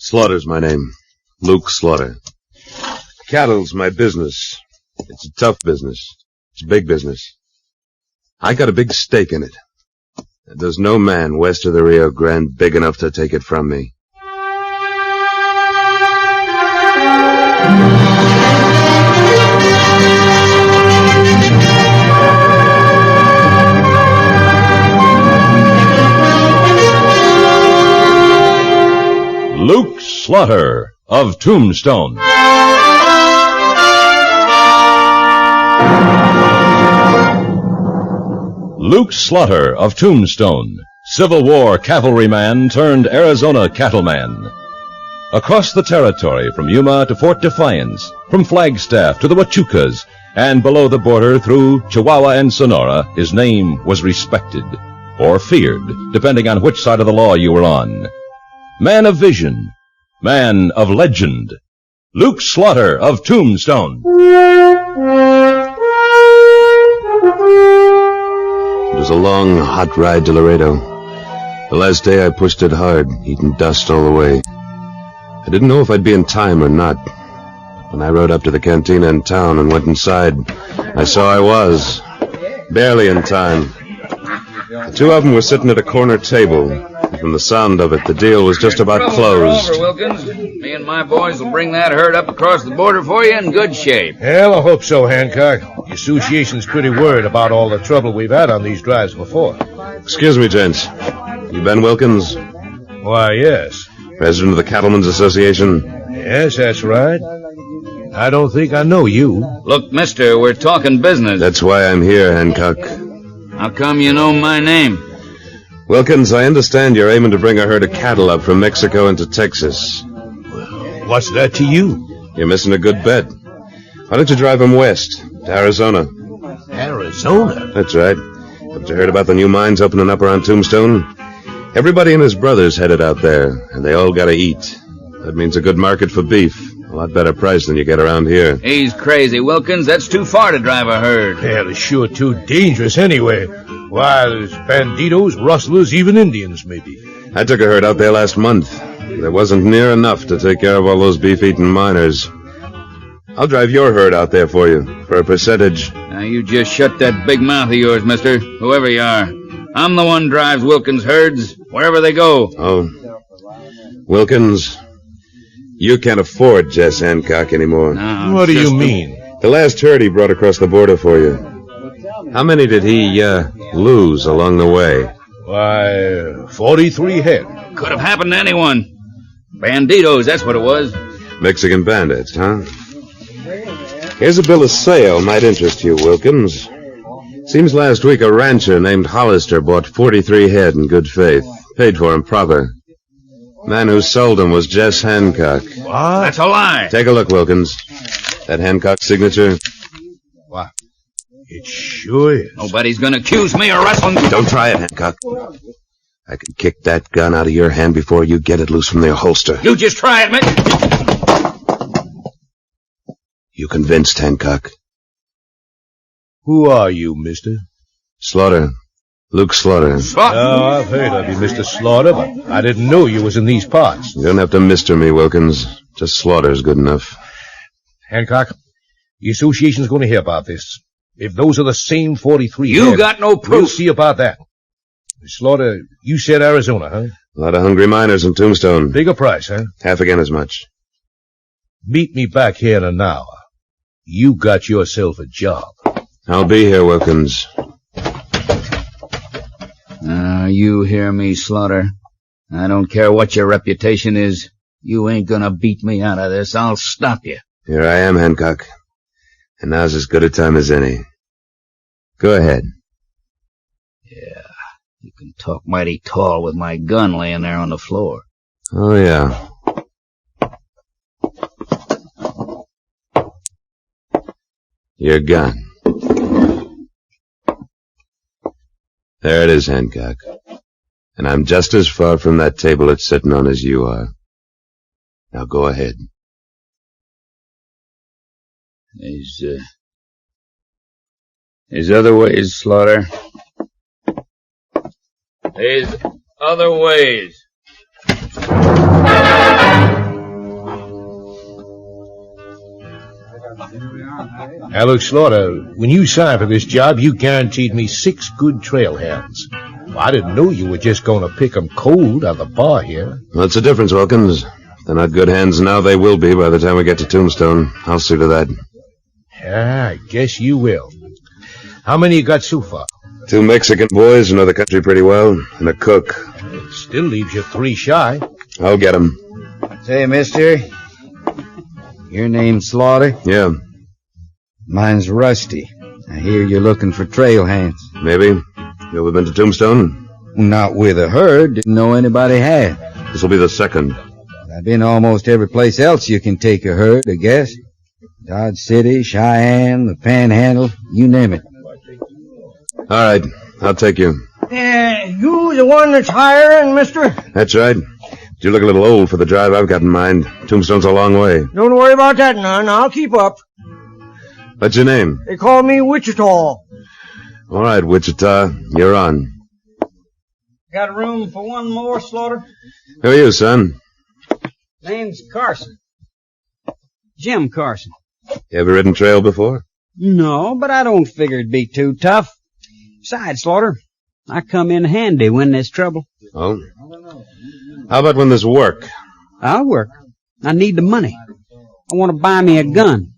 Slaughter's my name. Luke Slaughter. Cattle's my business. It's a tough business. It's a big business. I got a big stake in it. There's no man west of the Rio Grande big enough to take it from me. Luke Slaughter of Tombstone. Luke Slaughter of Tombstone, Civil War cavalryman turned Arizona cattleman. Across the territory from Yuma to Fort Defiance, from Flagstaff to the Huachucas, and below the border through Chihuahua and Sonora, his name was respected, or feared, depending on which side of the law you were on. Man of vision, man of legend, Luke Slaughter of Tombstone. It was a long, hot ride to Laredo. The last day I pushed it hard, eating dust all the way. I didn't know if I'd be in time or not. When I rode up to the cantina in town and went inside, I saw I was. Barely in time. The two of them were sitting at a corner table. And from the sound of it, the deal was just about closed. Over, Wilkins. Me and my boys will bring that herd up across the border for you in good shape. Well, I hope so, Hancock. The association's pretty worried about all the trouble we've had on these drives before. Excuse me, gents. You Ben Wilkins? Why, yes. President of the Cattlemen's Association? Yes, that's right. I don't think I know you. Look, mister, we're talking business. That's why I'm here, Hancock. How come you know my name? Wilkins, I understand you're aiming to bring a herd of cattle up from Mexico into Texas. What's that to you? You're missing a good bet. Why don't you drive them west, to Arizona? Arizona? That's right. Haven't you heard about the new mines opening up around Tombstone? Everybody and his brother's headed out there, and they all gotta eat. That means a good market for beef. A lot better price than you get around here. He's crazy, Wilkins. That's too far to drive a herd. Hell, it's sure too dangerous anyway. Why, there's banditos, rustlers, even Indians, maybe. I took a herd out there last month. There wasn't near enough to take care of all those beef-eating miners. I'll drive your herd out there for you, for a percentage. Now, you just shut that big mouth of yours, mister, whoever you are. I'm the one drives Wilkins' herds, wherever they go. Oh. Wilkins, you can't afford Jess Hancock anymore. No, What do you mean? The last herd he brought across the border for you. How many did he, lose along the way? Why, 43 head. Could have happened to anyone. Banditos, that's what it was. Mexican bandits, huh? Here's a bill of sale. Might interest you, Wilkins. Seems last week a rancher named Hollister bought 43 head in good faith. Paid for 'em proper. Man who sold 'em was Jess Hancock. What? That's a lie. Take a look, Wilkins. That Hancock signature? What? It sure is. Nobody's gonna accuse me of rustling. Don't try it, Hancock. I can kick that gun out of your hand before you get it loose from the holster. You just try it, mister. You convinced, Hancock? Who are you, mister? Slaughter. Luke Slaughter. Oh, I've heard of you, Mr. Slaughter, but I didn't know you was in these parts. You don't have to mister me, Wilkins. Just Slaughter's good enough. Hancock, the association's going to hear about this. If those are the same 43 You head, got no we'll proof. see about that. Slaughter, you said Arizona, huh? A lot of hungry miners in Tombstone. Bigger price, huh? Half again as much. Meet me back here in an hour. You got yourself a job. I'll be here, Wilkins. You hear me, Slaughter. I don't care what your reputation is. You ain't gonna beat me out of this. I'll stop you. Here I am, Hancock. And now's as good a time as any. Go ahead. Yeah, you can talk mighty tall with my gun laying there on the floor. Oh, yeah. Your gun. There it is, Hancock. And I'm just as far from that table it's sitting on as you are. Now go ahead. There's other ways, Slaughter. There's other ways. Now look, Slaughter, when you signed for this job, you guaranteed me 6 good trail hands. Well, I didn't know you were just going to pick 'em cold out of the bar here. What's the difference, Wilkins? If they're not good hands now, they will be by the time we get to Tombstone. I'll see to that. Yeah, I guess you will. How many you got so far? 2 Mexican boys who know the country pretty well, and a cook. It still leaves you 3 shy. I'll get 'em. Say, mister, your name's Slaughter? Yeah, Mine's Rusty. I hear you're looking for trail hands. maybe. You ever been to Tombstone? Not with a herd. Didn't know anybody had. This'll be the second. I've been almost every place else you can take a herd, I guess. Dodge City, Cheyenne, the Panhandle, you name it. All right, I'll take you. You the one that's hiring, mister? That's right. But you look a little old for the drive I've got in mind. Tombstone's a long way. Don't worry about that, none. I'll keep up. What's your name? They call me Wichita. All right, Wichita, you're on. Got room for one more, Slaughter? Who are you, son? Name's Carson. Jim Carson. You ever ridden trail before? No, but I don't figure it'd be too tough. Besides, Slaughter, I come in handy when there's trouble. Oh? How about when there's work? I'll work. I need the money. I want to buy me a gun.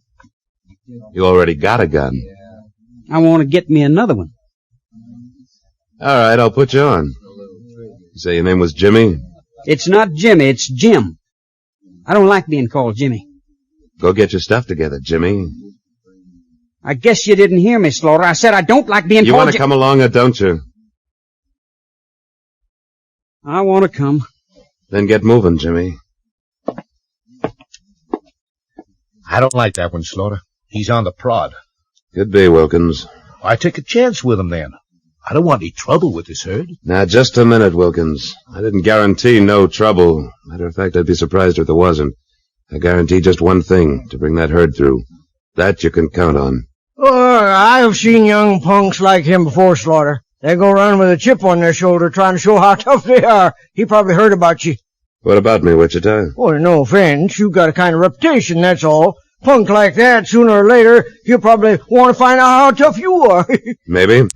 You already got a gun. I want to get me another one. All right, I'll put you on. You say your name was Jimmy? It's not Jimmy, it's Jim. I don't like being called Jimmy. Go get your stuff together, Jimmy. I guess you didn't hear me, Slaughter. I said I don't like being You called want to come along or don't you? I want to come. Then get moving, Jimmy. I don't like that one, Slaughter. He's on the prod. Could be, Wilkins. I take a chance with him then. I don't want any trouble with this herd. Now, just a minute, Wilkins. I didn't guarantee no trouble. Matter of fact, I'd be surprised if there wasn't. I guarantee just one thing, to bring that herd through. That you can count on. Oh, I've seen young punks like him before, Slaughter. They go around with a chip on their shoulder trying to show how tough they are. He probably heard about you. What about me, Wichita? Well, no offense. You got a kind of reputation, that's all. Punk like that, sooner or later, he'll probably want to find out how tough you are. Maybe.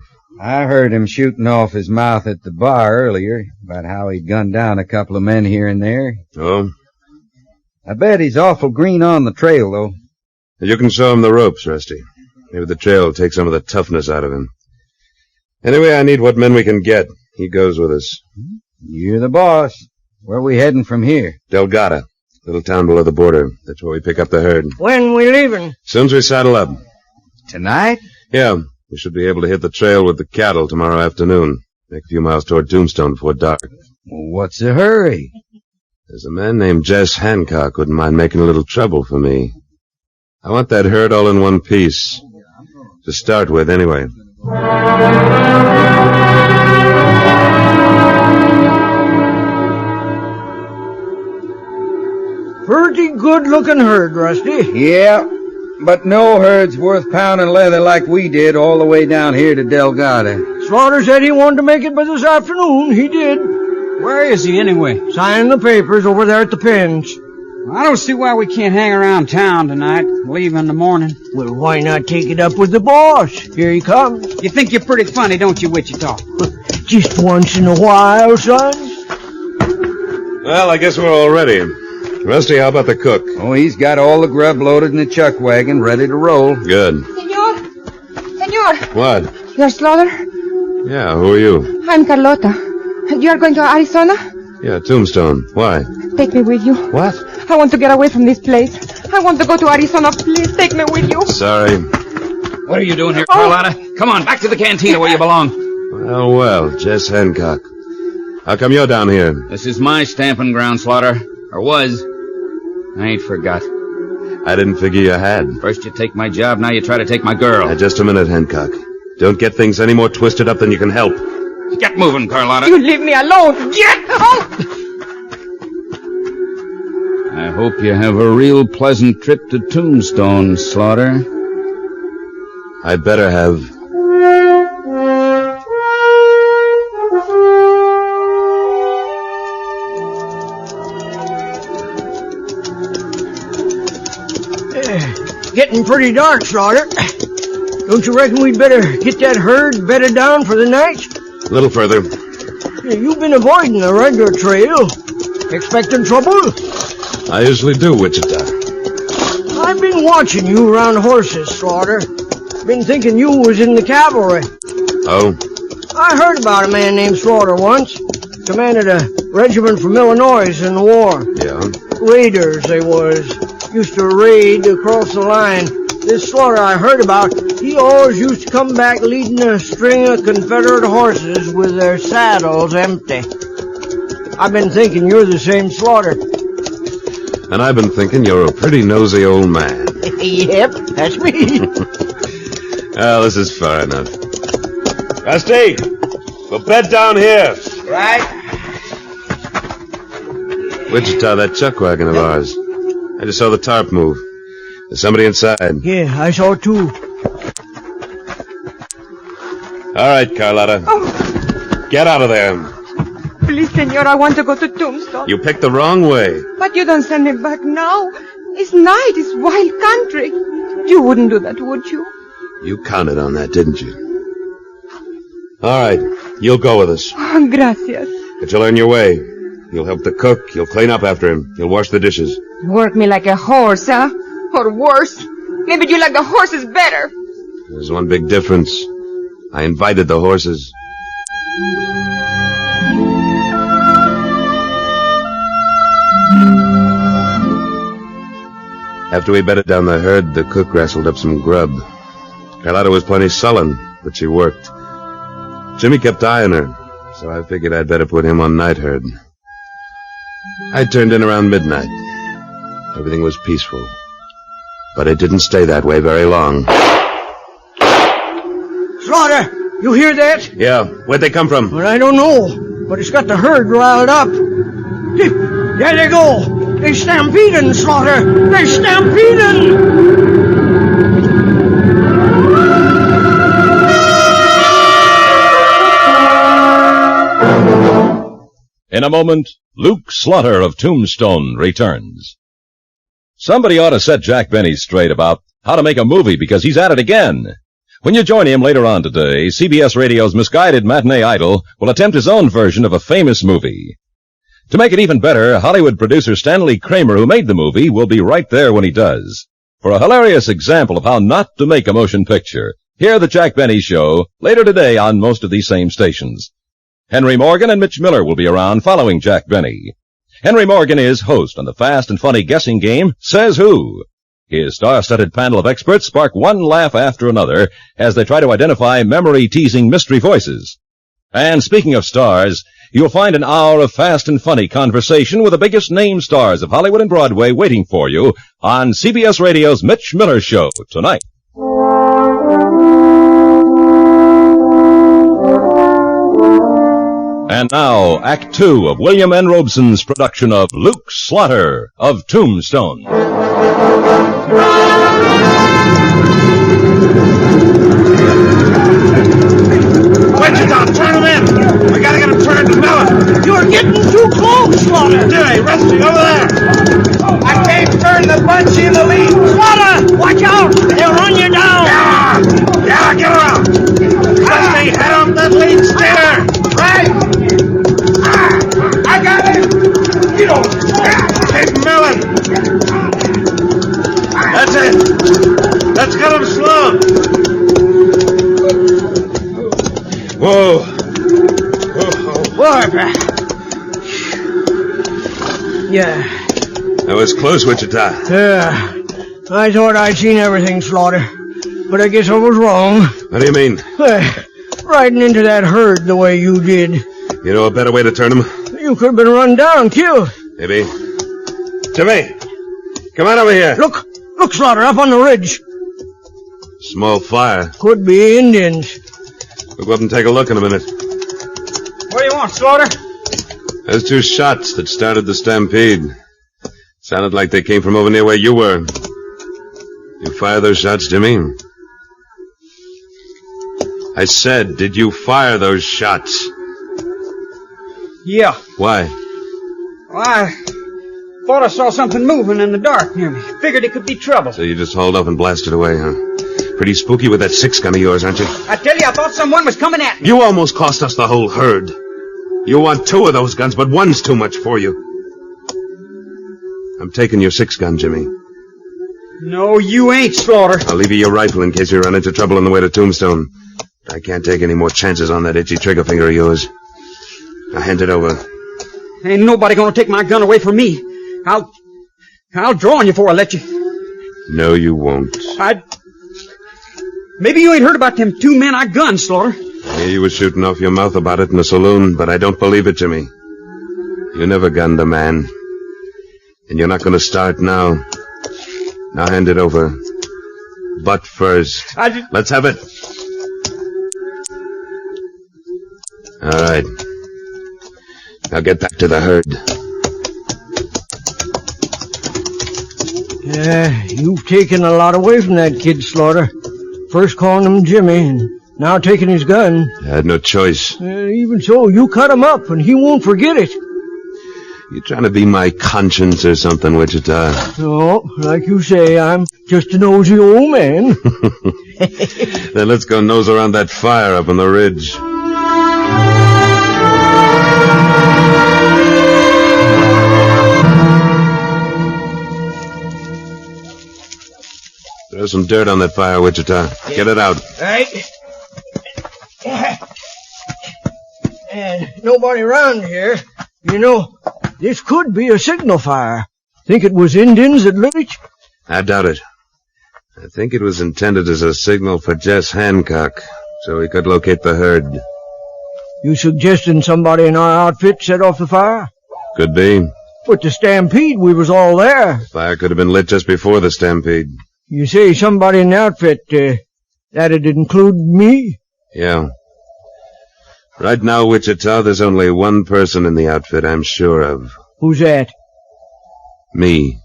I heard him shooting off his mouth at the bar earlier about how he'd gunned down a couple of men here and there. Oh? I bet he's awful green on the trail, though. You can show him the ropes, Rusty. Maybe the trail will take some of the toughness out of him. Anyway, I need what men we can get. He goes with us. You're the boss. Where are we heading from here? Delgado, little town below the border. That's where we pick up the herd. When we leaving? Soon as we saddle up. Tonight? Yeah, we should be able to hit the trail with the cattle tomorrow afternoon. Make a few miles toward Tombstone before dark. Well, what's the hurry? There's a man named Jess Hancock wouldn't mind making a little trouble for me. I want that herd all in one piece. To start with, anyway. Pretty good-looking herd, Rusty. Yeah, but no herd's worth pounding leather like we did all the way down here to Delgado. Slaughter said he wanted to make it by this afternoon. He did. Where is he anyway? Signing the papers over there at the pens. I don't see why we can't hang around town tonight. Leave in the morning. Well, why not take it up with the boss? Here he comes. You think you're pretty funny, don't you, Wichita? Just once in a while, son. Well, I guess we're all ready. Rusty, how about the cook? Oh, he's got all the grub loaded in the chuck wagon, ready to roll. Good. Senor! What? You're Slaughter? Yeah, who are you? I'm Carlota. You are going to Arizona? Yeah, Tombstone. Why? Take me with you. What? I want to get away from this place. I want to go to Arizona. Please take me with you. Sorry. What are you doing here, Carlotta? Come on, back to the cantina where you belong. Well, Jess Hancock. How come you're down here? This is my stamping ground, Slaughter. Or was. I ain't forgot. I didn't figure you had. First you take my job, now you try to take my girl. Now, just a minute, Hancock. Don't get things any more twisted up than you can help. Get moving, Carlotta. You leave me alone. Get out! I hope you have a real pleasant trip to Tombstone, Slaughter. I'd better have. getting pretty dark, Slaughter. Don't you reckon we'd better get that herd bedded down for the night? A little further. You've been avoiding the regular trail. Expecting trouble? I usually do, Wichita. I've been watching you around horses, Slaughter. Been thinking you was in the cavalry. Oh? I heard about a man named Slaughter once. Commanded a regiment from Illinois in the war. Yeah? Raiders, they was. Used to raid across the line. This Slaughter I heard about, he always used to come back leading a string of Confederate horses with their saddles empty. I've been thinking you're the same Slaughter. And I've been thinking you're a pretty nosy old man. Yep, that's me. Well, this is far enough. Rusty, we'll bed down here. Right. Wichita, that chuck wagon of ours. I just saw the tarp move. There's somebody inside. Yeah, I saw too. All right, Carlotta. Oh, Get out of there. please, senor, I want to go to Tombstone. You picked the wrong way. But you don't send me back now. It's night, it's wild country. You wouldn't do that, would you? You counted on that, didn't you? All right, you'll go with us. Oh, gracias. But you'll earn your way. You'll help the cook. You'll clean up after him. You'll wash the dishes. Work me like a horse, huh? Or worse. Maybe you like the horses better. There's one big difference. I invited the horses. After we bedded down the herd, the cook wrestled up some grub. Carlotta was plenty sullen, but she worked. Jimmy kept eyeing her, so I figured I'd better put him on night herd. I turned in around midnight. Everything was peaceful. But it didn't stay that way very long. Slaughter, you hear that? Yeah, where'd they come from? Well, I don't know, but it's got the herd riled up. There they go. They stampeding, Slaughter. They stampeding. In a moment, Luke Slaughter of Tombstone returns. Somebody ought to set Jack Benny straight about how to make a movie, because he's at it again. When you join him later on today, CBS Radio's misguided matinee idol will attempt his own version of a famous movie. To make it even better, Hollywood producer Stanley Kramer, who made the movie, will be right there when he does. For a hilarious example of how not to make a motion picture, hear The Jack Benny Show later today on most of these same stations. Henry Morgan and Mitch Miller will be around following Jack Benny. Henry Morgan is host on the fast and funny guessing game, Says Who. His star-studded panel of experts spark one laugh after another as they try to identify memory-teasing mystery voices. And speaking of stars, you'll find an hour of fast and funny conversation with the biggest name stars of Hollywood and Broadway waiting for you on CBS Radio's Mitch Miller Show tonight. And now, Act Two of William N. Robeson's production of Luke Slaughter of Tombstone. Wichita, turn him in! We gotta get him turned to melon! You're getting too close, Slaughter. Jimmy, Rusty, over there! I can't turn the bunch in the lead! Slaughter, watch out. They'll run you down. Yeah, get around! Rusty, head off that lead steer! Right! I got him! You don't... Keep melon! That's it! Let's get him slow! Whoa! What? Yeah. That was close, Wichita. I thought I'd seen everything, Slaughter. But I guess I was wrong. What do you mean? Riding into that herd the way you did. You know a better way to turn them? You could have been run down, killed. Maybe. Jimmy! Come on over here. Look, Slaughter, up on the ridge. Small fire. Could be Indians. We'll go up and take a look in a minute. What do you want, Slaughter? There's 2 shots that started the stampede. Sounded like they came from over near where you were. You fire those shots, Jimmy? I said, did you fire those shots? Yeah. Why? Well, Thought I saw something moving in the dark near me. Figured it could be trouble. So you just hauled off and blasted away, huh? Pretty spooky with that 6-gun of yours, aren't you? I tell you, I thought someone was coming at me. You almost cost us the whole herd. You want 2 of those guns, but 1's too much for you. I'm taking your 6-gun, Jimmy. No, you ain't, Slaughter. I'll leave you your rifle in case you run into trouble on the way to Tombstone. I can't take any more chances on that itchy trigger finger of yours. Now hand it over. Ain't nobody gonna take my gun away from me. I'll draw on you before I let you. No, you won't. Maybe you ain't heard about them 2 men I gunned, Slaughter. Yeah, you were shooting off your mouth about it in the saloon, but I don't believe it, Jimmy. You never gunned a man. And you're not gonna start now. Now hand it over. But first, let's have it. All right. Now get back to the herd. Yeah, you've taken a lot away from that kid, Slaughter. First calling him Jimmy, and now taking his gun. I had no choice. Even so, you cut him up, and he won't forget it. You trying to be my conscience or something, Wichita? No, like you say, I'm just a nosy old man. Then let's go nose around that fire up on the ridge. There's some dirt on that fire, Wichita. Get it out. Right. And nobody around here. You know, this could be a signal fire. Think it was Indians that lit it? I doubt it. I think it was intended as a signal for Jess Hancock, so he could locate the herd. You suggesting somebody in our outfit set off the fire? Could be. But the stampede, we was all there. Fire could have been lit just before the stampede. You say somebody in the outfit, that'd include me? Yeah. Right now, Wichita, there's only one person in the outfit I'm sure of. Who's that? Me.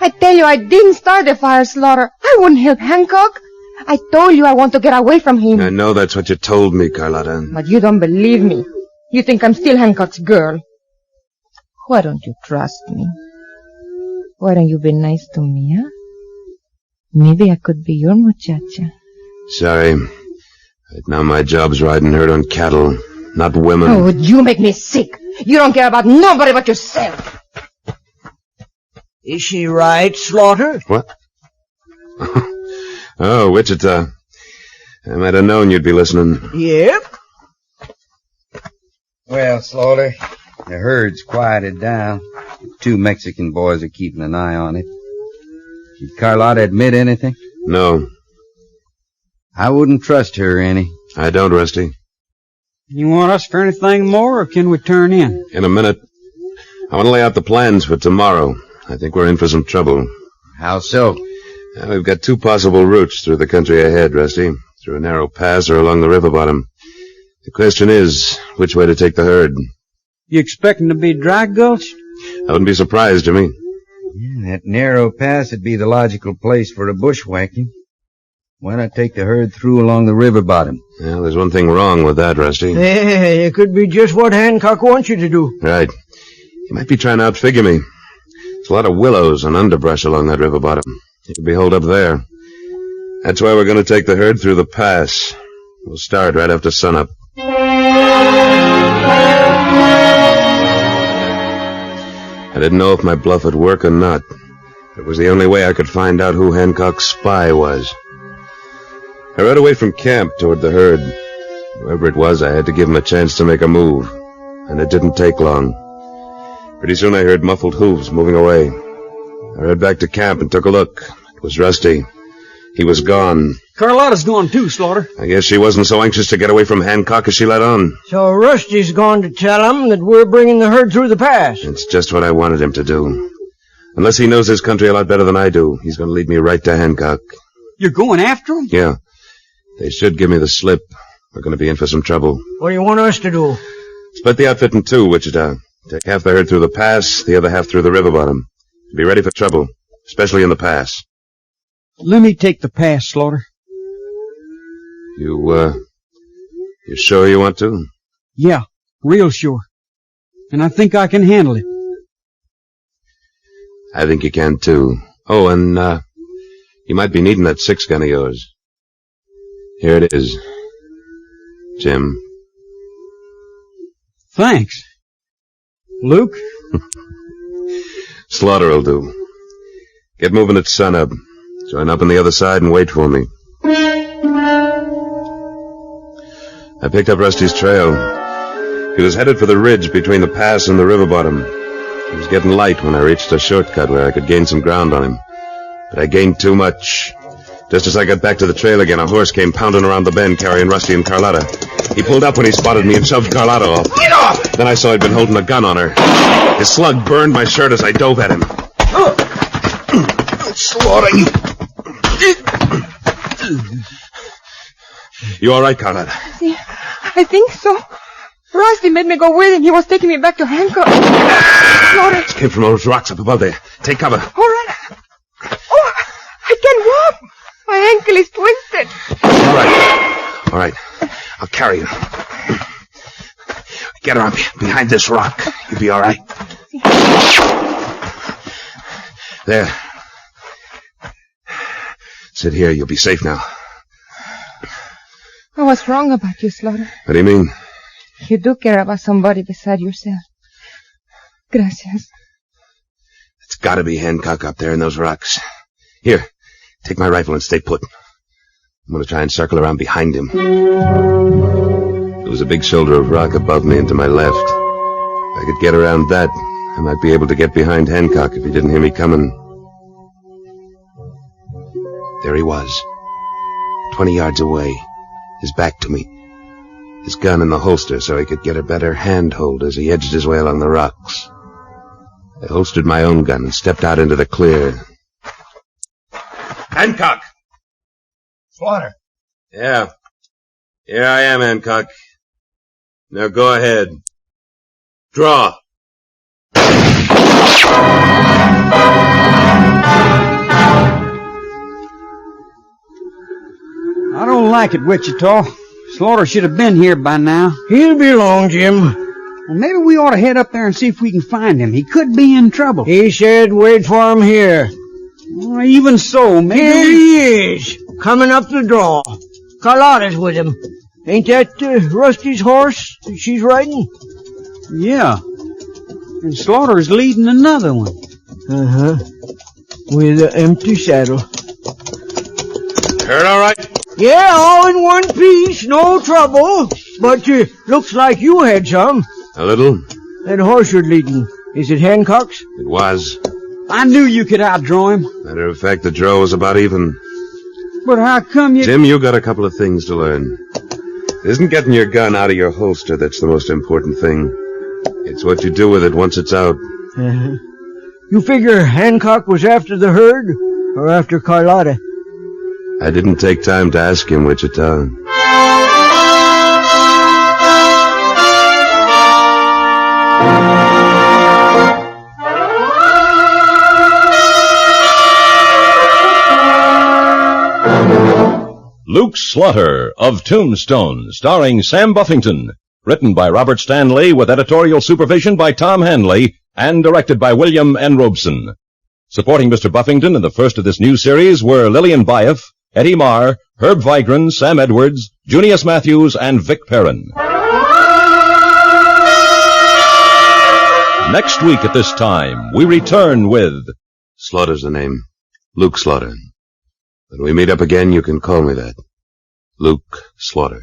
I tell you, I didn't start the fire, Slaughter. I wouldn't help Hancock. I told you I want to get away from him. I know that's what you told me, Carlotta. But you don't believe me. You think I'm still Hancock's girl. Why don't you trust me? Why don't you be nice to me, huh? Maybe I could be your muchacha. Sorry. Right now my job's riding herd on cattle, not women. Oh, you make me sick. You don't care about nobody but yourself. Is she right, Slaughter? What? Oh, Wichita. I might have known you'd be listening. Yep. Well, Slaughter, the herd's quieted down. 2 Mexican boys are keeping an eye on it. Did Carlotta admit anything? No. I wouldn't trust her any. I don't, Rusty. You want us for anything more, or can we turn in? In a minute. I want to lay out the plans for tomorrow. I think we're in for some trouble. How so? We've got 2 possible routes through the country ahead, Rusty. Through a narrow pass or along the river bottom. The question is, which way to take the herd? You expecting to be dry gulched? I wouldn't be surprised, Jimmy. Yeah, that narrow pass would be the logical place for a bushwhacking. Why not take the herd through along the river bottom? Well, there's one thing wrong with that, Rusty. Yeah, it could be just what Hancock wants you to do. Right. He might be trying to outfigure me. There's a lot of willows and underbrush along that river bottom. He could be holed up there. That's why we're going to take the herd through the pass. We'll start right after sunup. I didn't know if my bluff would work or not. It was the only way I could find out who Hancock's spy was. I rode away from camp toward the herd. Whoever it was, I had to give him a chance to make a move. And it didn't take long. Pretty soon I heard muffled hooves moving away. I rode back to camp and took a look. It was Rusty. He was gone. Carlotta's gone too, Slaughter. I guess she wasn't so anxious to get away from Hancock as she let on. So Rusty's gone to tell him that we're bringing the herd through the pass. It's just what I wanted him to do. Unless he knows his country a lot better than I do, he's going to lead me right to Hancock. You're going after him? Yeah. They should give me the slip. We're going to be in for some trouble. What do you want us to do? Split the outfit in 2, Wichita. Take half the herd through the pass, the other half through the river bottom. Be ready for trouble, especially in the pass. Let me take the pass, Slaughter. You sure you want to? Yeah, real sure. And I think I can handle it. I think you can, too. Oh, and, you might be needing that 6-gun of yours. Here it is, Jim. Thanks. Luke? Slaughter'll do. Get moving at sunup. Join up on the other side and wait for me. I picked up Rusty's trail. He was headed for the ridge between the pass and the river bottom. It was getting light when I reached a shortcut where I could gain some ground on him. But I gained too much. Just as I got back to the trail again, a horse came pounding around the bend carrying Rusty and Carlotta. He pulled up when he spotted me and shoved Carlotta off. Get off! Then I saw he'd been holding a gun on her. His slug burned my shirt as I dove at him. Slaughter, you... You all right, Carlotta? I think so. Rusty made me go with him. He was taking me back to Hancock. Slaughter. It came from those rocks up above there. Take cover. All right. Oh, I can't walk. My ankle is twisted. All right. I'll carry you. Get her on behind this rock. You'll be all right. There. Sit here. You'll be safe now. I was wrong about you, Slaughter. What do you mean? You do care about somebody beside yourself. Gracias. It's gotta be Hancock up there in those rocks. Here, take my rifle and stay put. I'm gonna try and circle around behind him. There was a big shoulder of rock above me and to my left. If I could get around that, I might be able to get behind Hancock if he didn't hear me coming. There he was, 20 yards away, his back to me. His gun in the holster so he could get a better handhold as he edged his way along the rocks. I holstered my own gun and stepped out into the clear. Hancock! Slaughter. Yeah. Here I am, Hancock. Now go ahead. Draw. I don't like it, Wichita. Slaughter should have been here by now. He'll be along, Jim. Well, maybe we ought to head up there and see if we can find him. He could be in trouble. He said wait for him here. Well, even so, maybe... Here he is, coming up the draw. Carlotta's with him. Ain't that Rusty's horse that she's riding? Yeah. And Slaughter's leading another one. Uh-huh. With an empty saddle. Hurt all right? Yeah, all in one piece, no trouble. But looks like you had some. A little. That horse you're leading, is it Hancock's? It was. I knew you could outdraw him. Matter of fact, the draw was about even. But how come you... Jim, you got a couple of things to learn. It isn't getting your gun out of your holster that's the most important thing. It's what you do with it once it's out. Uh-huh. You figure Hancock was after the herd, or after Carlotta? I didn't take time to ask him, Wichita. Luke Slaughter of Tombstone, starring Sam Buffington. Written by Robert Stanley with editorial supervision by Tom Hanley and directed by William N. Robeson. Supporting Mr. Buffington in the first of this new series were Lillian Byoff, Eddie Marr, Herb Vigran, Sam Edwards, Junius Matthews, and Vic Perrin. Next week at this time, we return with... Slaughter's the name. Luke Slaughter. When we meet up again, you can call me that. Luke Slaughter.